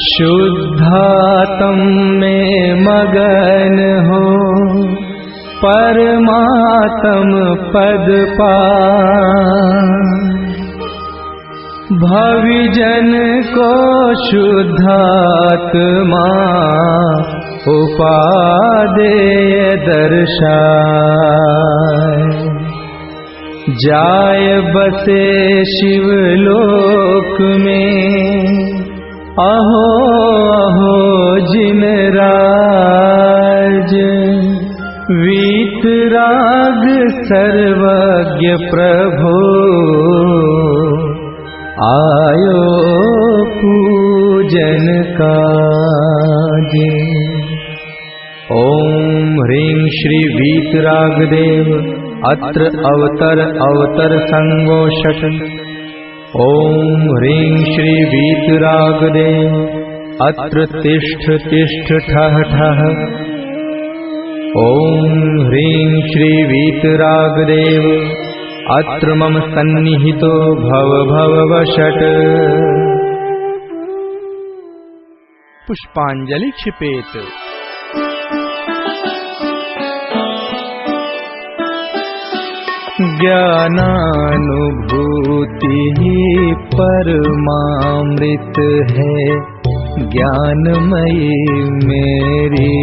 शुद्धात्म में मगन हो परमात्म पद पाए। भविजन को शुद्धात्मा उपादेय दर्शाए। जाय बसे शिवलोक में अहो अहो जिन राज। वीतराग सर्वज्ञ प्रभो आयो पूजन काजे। ओम ह्रीं श्री वीतरागदेव अत्र अवतर संगोषट। ओम ह्रीं श्री वीतरागदेव अत्र तिष्ठ तिष्ठ ठः ठः। ओम ह्रीं श्री वीतरागदेव अत्र मम सन्निहितो भव भव वषट्। पुष्पांजलि क्षिपेत। ज्ञानानुभूति ही परमामृत है। ज्ञानमयी मेरी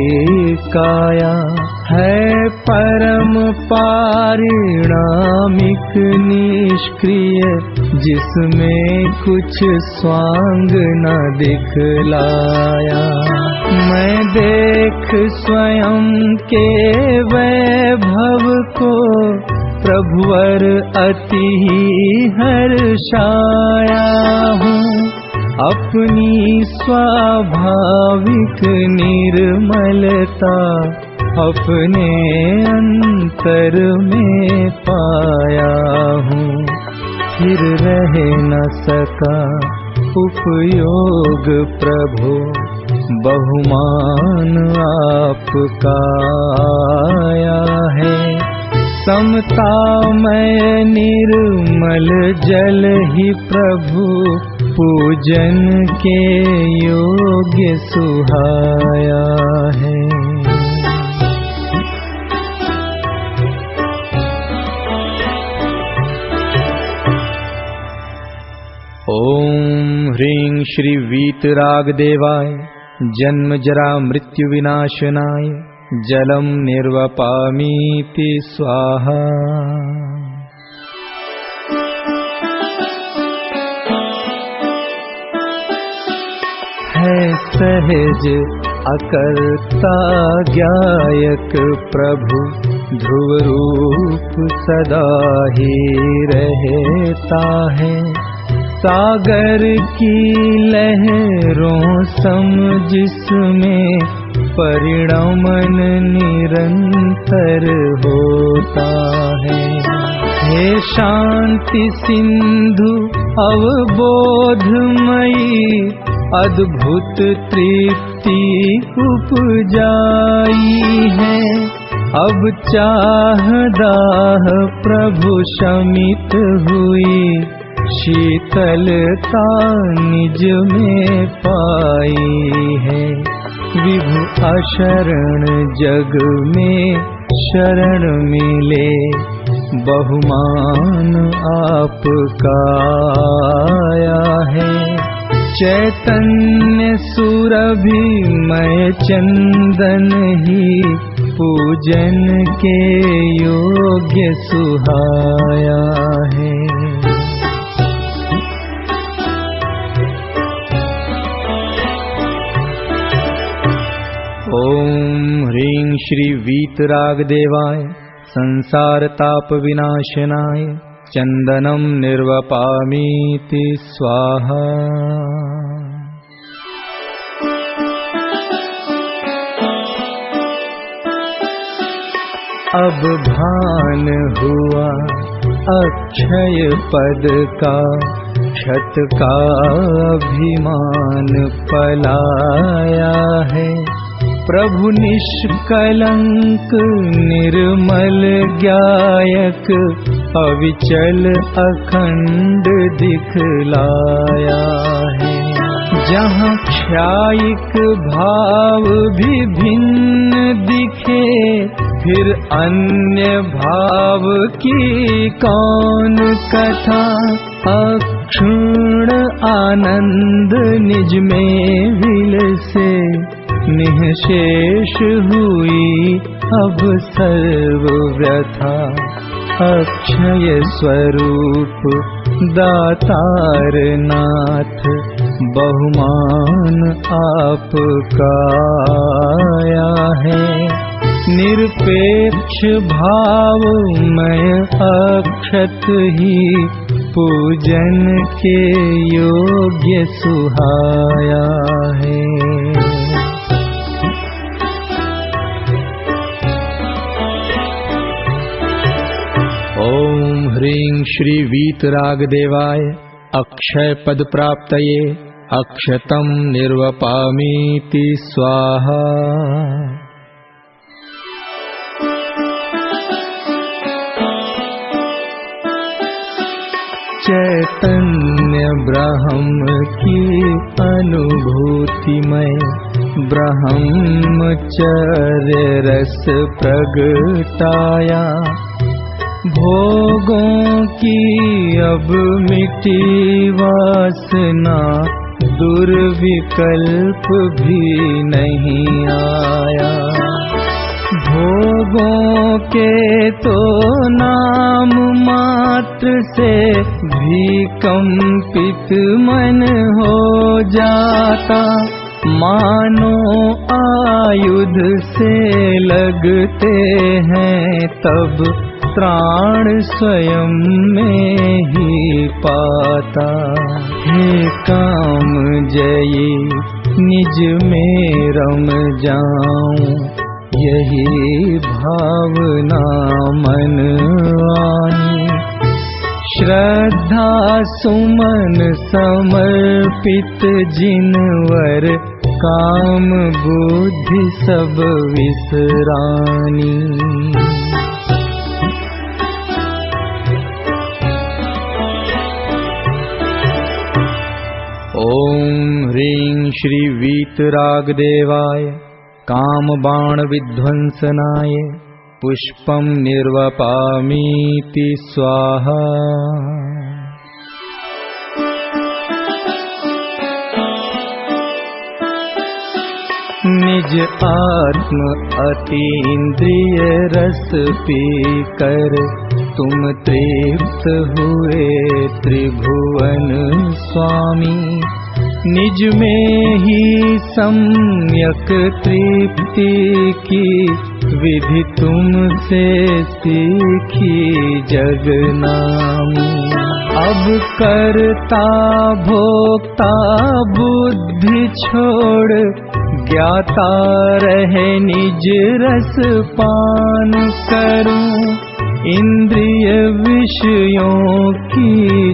काया है परम पारिणामिक निष्क्रिय, जिसमें कुछ स्वांग न दिखलाया। मैं देख स्वयं के वैभव को प्रभुवर अति हर्षाया हूँ। अपनी स्वाभाविक निर्मलता अपने अंतर में पाया हूँ। फिर रह न सका उपयोग प्रभु, बहुमान आपका आया है। समतामय निर्मल जल ही प्रभु, पूजन के योग्य सुहाया है। ओम ह्रीं श्री वीतरागदेवाय जन्म जरा मृत्यु विनाशनाय जलम निर्वपामीति स्वाहा। है सहज अकर्ता ज्ञायक प्रभु, ध्रुव रूप सदा ही रहता है। सागर की लहरों सम जिसमें परिणमन निरंतर होता है। हे शांति सिंधु अवबोधमयी, अद्भुत तृप्ति उपजाई है। अब चाह दाह प्रभु शमित हुई, शीतलता निज में पाई है। विभु अशरण जग में शरण मिले, बहुमान आपका आया है। चैतन्य सुरभिमय चंदन ही, पूजन के योग्य सुहाया है। ओम ह्रीं श्री वीतरागदेवाय संसार ताप विनाशनाय चंदनम निर्वपामीति स्वाहा। अब भान हुआ अक्षय पद का, क्षत का अभिमान पलाया है। प्रभु निष्कलंक निर्मल ज्ञायक, अविचल अखंड दिखलाया है। जहाँ क्षायिक भाव भी भिन्न दिखे, फिर अन्य भाव की कौन कथा। अक्षुण्ण आनंद निज में विलसे, निःशेष हुई अब सर्व व्यथा। अक्षय स्वरूप दातार नाथ, बहुमान आपका आया है। निरपेक्ष भावमय अक्षत ही, पूजन के योग्य सुहाया है। ओम ह्रीं श्री वीतरागदेवाय अक्षय पद प्राप्तये अक्षतं निर्वपामीति स्वाहा। चैतन्य ब्रह्म की अनुभूतिमय, ब्रह्मचर्य रस प्रगटाया। भोगों की अब मिटी वासना, दुर्विकल्प भी नहीं आया। भोगों के तो नाम मात्र से भी कंपित मन हो जाता। मानो आयुध से लगते हैं तब त्राण स्वयं में ही पाता। हे काम जयी निज में रम जाऊं, यही भावना मन आनी। श्रद्धा सुमन समर्पित जिनवर, काम बुद्धि सब विसरानी। ओम ह्रीं श्री वीतरागदेवाय कामबाण विध्वंसनाय पुष्पं निर्वपामीति स्वाहा। निज आत्म अतीन्द्रिय रस पीकर, तुम तृप्त हुए त्रिभुवन स्वामी। निज में ही सम्यक तृप्ति की विधि तुमसे सीखी जगनामी। अब करता भोक्ता बुद्धि छोड़, ज्ञाता रहे निज रस पान करूं। इंद्रिय विषयों की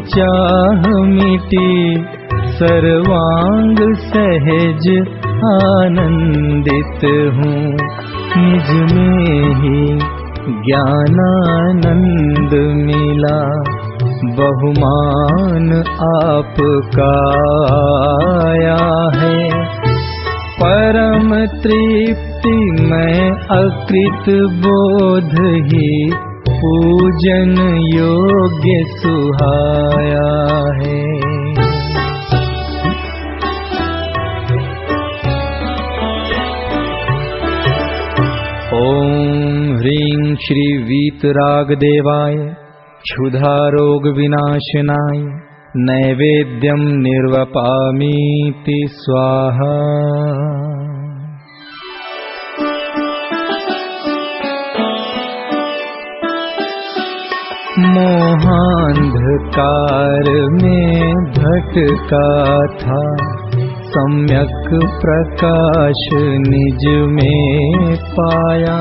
चाह मिटी, सर्वांग सहज आनंदित हूँ। निज में ही ज्ञानानंद मिला, बहुमान आपका आया है। परम तृप्ति में अकृत बोध ही, पूजन योग्य सुहाया है। ओम ह्रीं श्री वीतरागदेवाय क्षुधा रोग विनाशनाय नैवेद्यं निर्वपामीति स्वाहा। मोहांधकार में भटका था, सम्यक प्रकाश निज में पाया।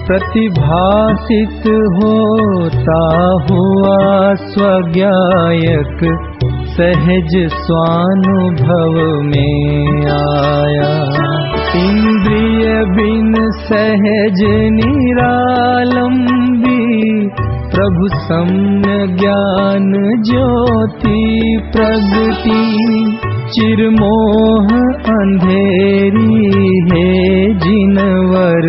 प्रतिभासित होता हुआ स्वज्ञायक, सहज स्वानुभव में आया। इंद्रिय बिन सहज निरालंबी, प्रभु सम्य ज्ञान ज्योति प्रगति। चिरमोह अंधेरी है जिनवर,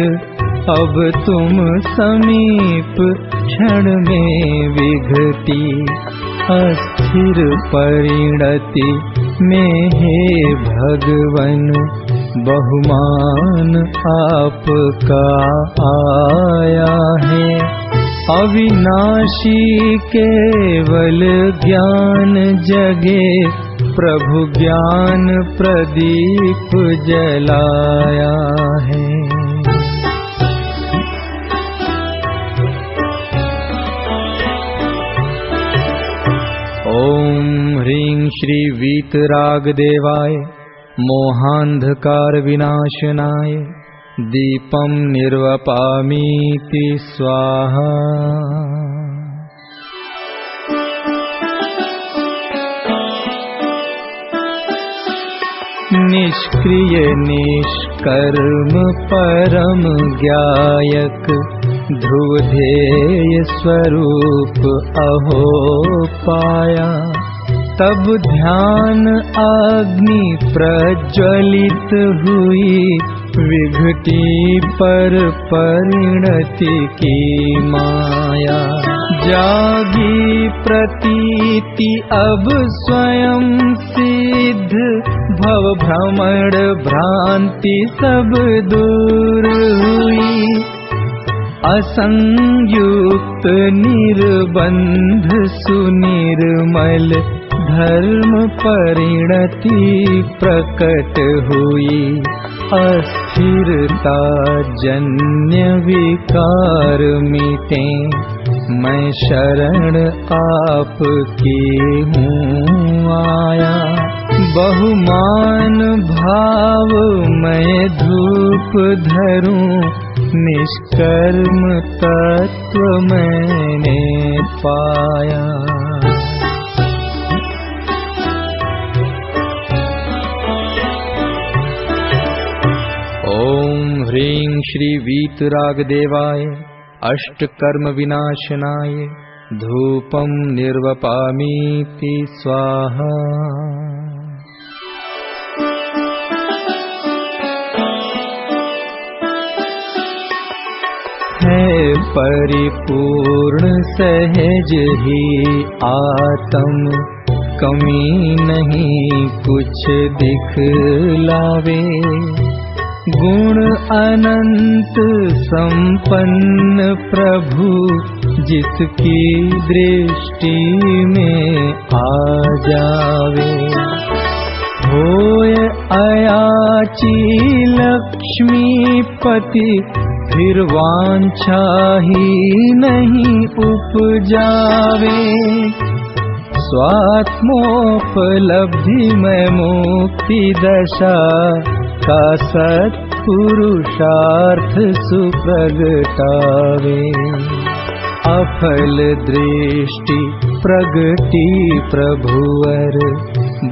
अब तुम समीप क्षण में विघटी। अस्थिर परिणति में हे भगवन, बहुमान आपका आया है। अविनाशी केवल ज्ञान जगे, प्रभु ज्ञान प्रदीप जलाया है। ओम ह्रीं श्री वीतरागदेवाय मोहांधकार विनाशनाय दीपं निर्वपामीति स्वाहा। निष्क्रिय निष्कर्म परम ज्ञायक, ध्रुवधेय स्वरूप अहो पाया। तब ध्यान अग्नि प्रज्वलित हुई, विघटी पर परिणति की माया। जागी प्रतीति अब स्वयं सिद्ध, भव भ्रमण भ्रांति सब दूर हुई। असंयुक्त निर्बंध सुनिर्मल, धर्म परिणति प्रकट हुई। अस्थिरता जन्य विकार मिटे, मैं शरण आपकी हूँ आया। बहुमान भाव मैं धूप धरूं, निष्कर्म तत्व मैंने पाया। ओम ह्रीं श्री वीतरागदेवाय अष्टकर्म विनाशनाय धूपं निर्वपामीति स्वाहा। है परिपूर्ण सहज ही आत्म, कमी नहीं कुछ दिखलावे। गुण अनंत संपन्न प्रभु, जिसकी दृष्टि में आ जावे। होय अयाची लक्ष्मीपति, फिर वांछा ही नहीं उपजावे। स्वात्मोपलब्धि में मुक्ति दशा का सत्पुरुषार्थ सुप्रगटावे। अफल दृष्टि प्रगति प्रभुवर,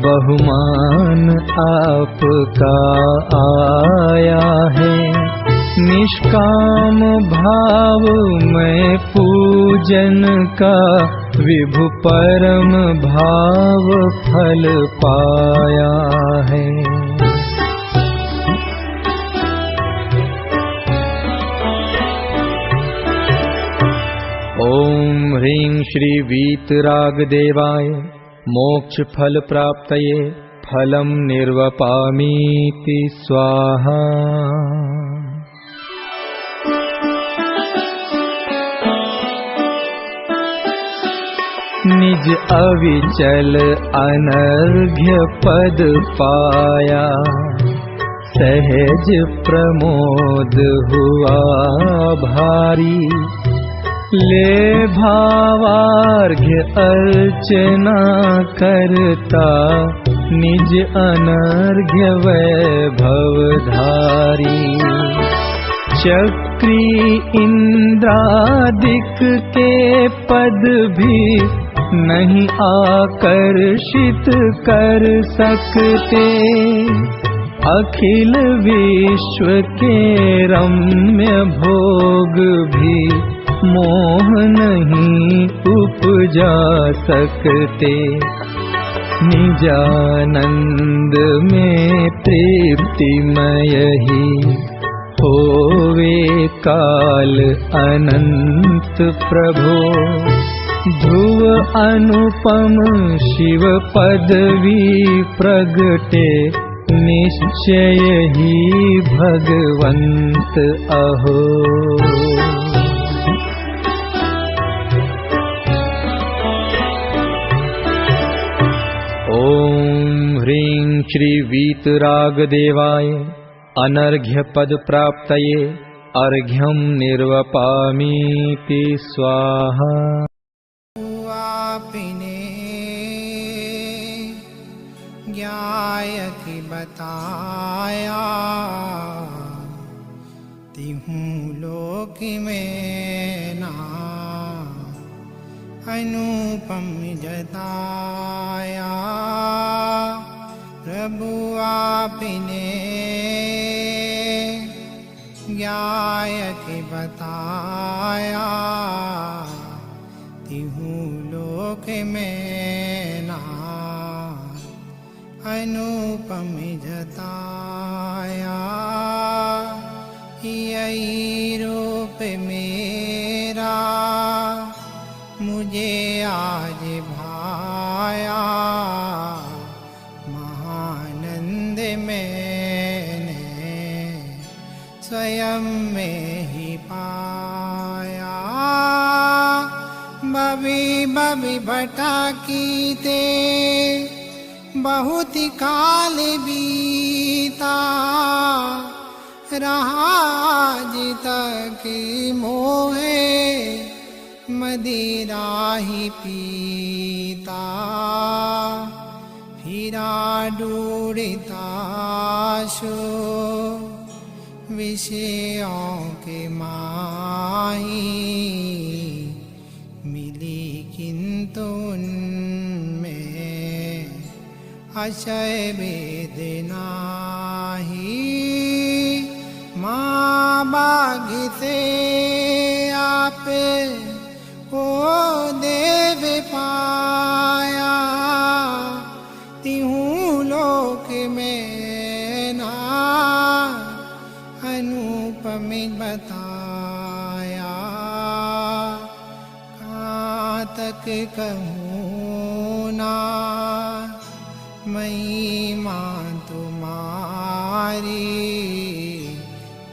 बहुमान आपका आया है। निष्काम भाव में पूजन का, विभु परम भाव फल पाया है। ओम ह्रीं श्री वीतरागदेवाय मोक्ष फल प्राप्तये फलं निर्वपामीति स्वाहा। निज अविचल अनर्घ्य पद पाया, सहज प्रमोद हुआ भारी। ले भावार्घ्य अर्चना करता, निज अनर्घ्य वैभवधारी। चक्री इंद्रादिक के पद भी नहीं आकर्षित कर सकते। अखिल विश्व के रम्य भोग भी मोह नहीं उपजा सकते। निजानंद में तृप्तिमय ही होवे काल अनंत प्रभो। ध्रुव अनुपम शिव पदवी प्रगटे निश्चय ही भगवंत अहो। ओम ह्रीं श्री वीतरागदेवाय अनर्घ्य पद प्राप्तये अर्घ्यं निर्वपामीति स्वाहा। आपने ज्ञायति बताया तिहूं लोक में ना अनुपम जताया। प्रभु आपने ज्ञायति बताया तिहूं लोक में ना अनुपम जताया। यही रूप मेरा मुझे आज भाया। महानंद मैंने स्वयं में ही पाया। बबी बबी भटकी ते बहुत काल बीता। रहा जी तक मोहे मदिरा ही पीता। फिरा ढूंढता शो विषयों के माही। मिली किंतु उनमें अक्षय वेदना ही। माँ बाग से आप ओ देव पाया। तिहूं लोक में ना अनुपम बताया। कहाँ तक कहूँ ना महिमा तुम्हारी।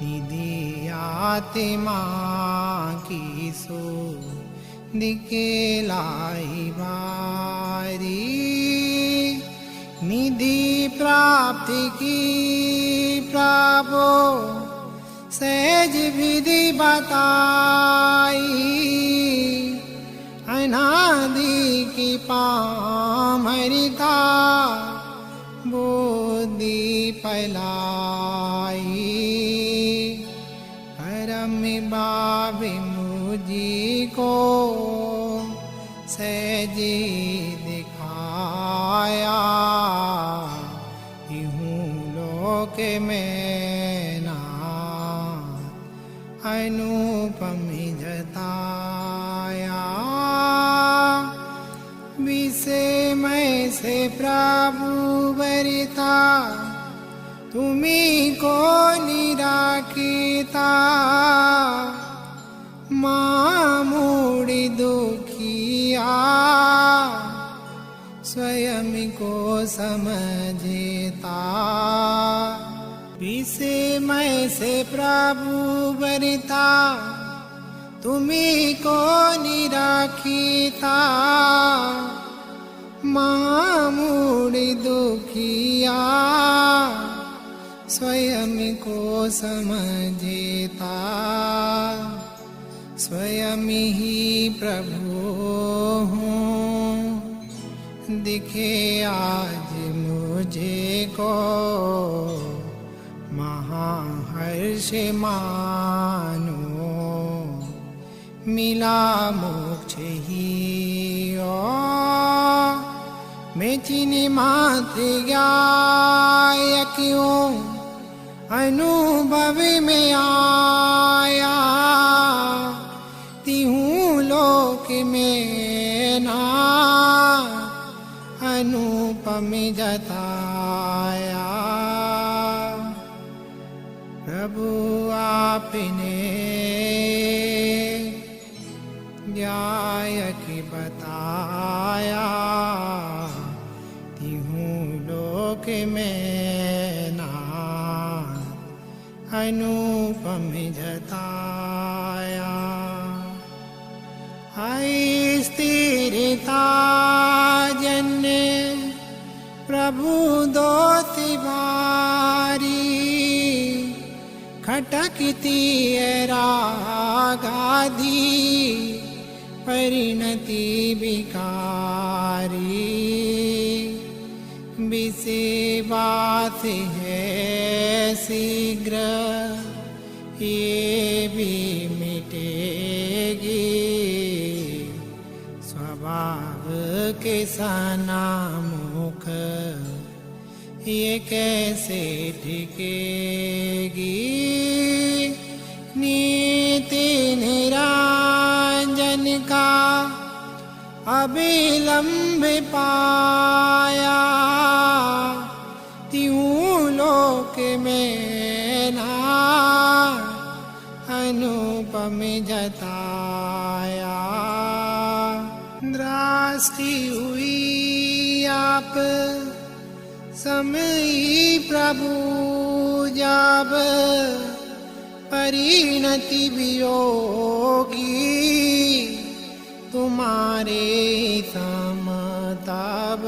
निधि आत्मा की सो दिखलाई बारी। निधि प्राप्ति की प्रभु सहज विधि बताई। अनादि की पामरिता बुद्धि फैलाई। परम बाबी मुझी को सहजी दिखाया। यूं लोक में ना अनुपम जताया। विषय से प्रभु वरिता तुम्ही को निराकिता। मामूड़ी दुखिया स्वयं को समझता। विषय से प्रभु वरिता तुम्ही को निराकिता। मामूड़ी दुखिया स्वयं को समझता। स्वयं ही प्रभु हूँ दिखे आज मुझे को। महाहर्ष मानो मिला मोक्ष ही। मैं चिनी मात्र गाय क्यों अनुभव में आया। तिहूं लोक में ना अनुपम जताया। प्रभु आपने न्याय की बताया, तिहूँ लोक में नाम अनुपम जताया। आई स्थिरता जन्य प्रभु दोति बारी, खटकती रागाधी परिणति बिकारी। विसे बात है शीघ्र ये भी मिटेगी, स्वभाव के सनामुख ये कैसे टिकेगी। नीति निरंजन का अविलंब पाया, त्यों लोक में ना अनुपम जताया। दृष्टि हुई आप समय प्रभु जब, परिणति वियोगी तुम्हारे समतब।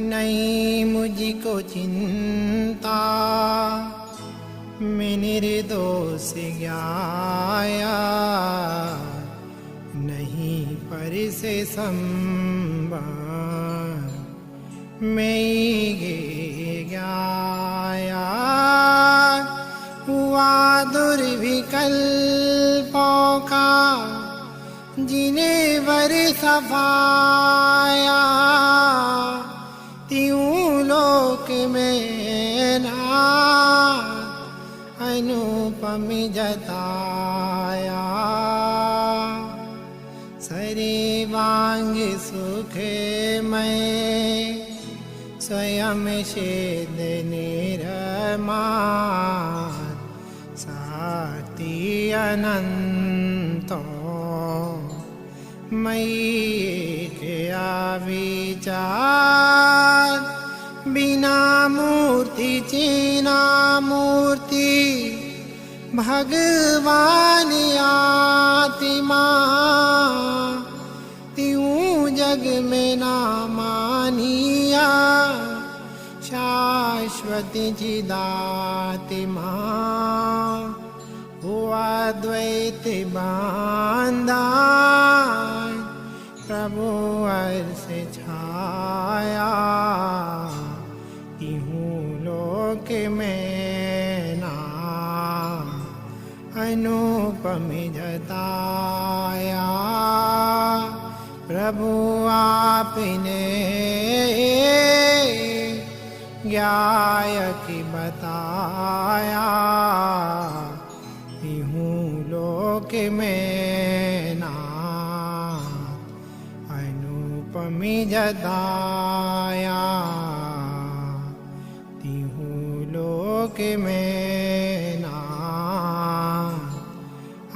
नहीं मुझको चिंता मैं निर्दोष गया, नहीं पर से संबंध मैं गया। हुआ दुर्विकल्पों का जिन्हें वर सफाया, त्यों लोक में ना अनुपम जताया। सरे वांग सुख मैं स्वयं शेद निरमा, साति अनंतो मई क्या विचार। बिना मूर्ति चीना मूर्ति भगवान आत्मा, त्यों जग में ना मानिया शाश्वत चिदात्मा। हुआ द्वैत बांधा प्रभु अर्श छाया, तिहूँ लोक में ना अनुपम जताया। प्रभु आपने ज्ञायक बताया, तिहूँ लोक में ना अनुपम जताया। तिहूँ लोक में ना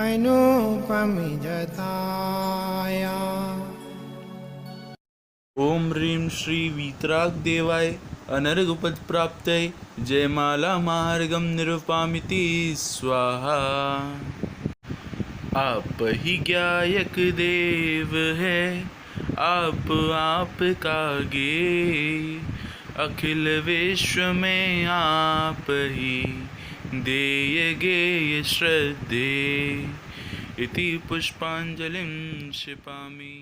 अनुपम जताया। ओम ह्रीं श्री वीतराग देवाय अनर्गपद प्राप्तये जयमाला मार्गम निरूपामिति स्वाहा। आप ही ज्ञायक देव है, आप का गे, अखिल विश्व में आप ही देय गेय श्रद्धे। इति पुष्पांजलिं क्षिपामि।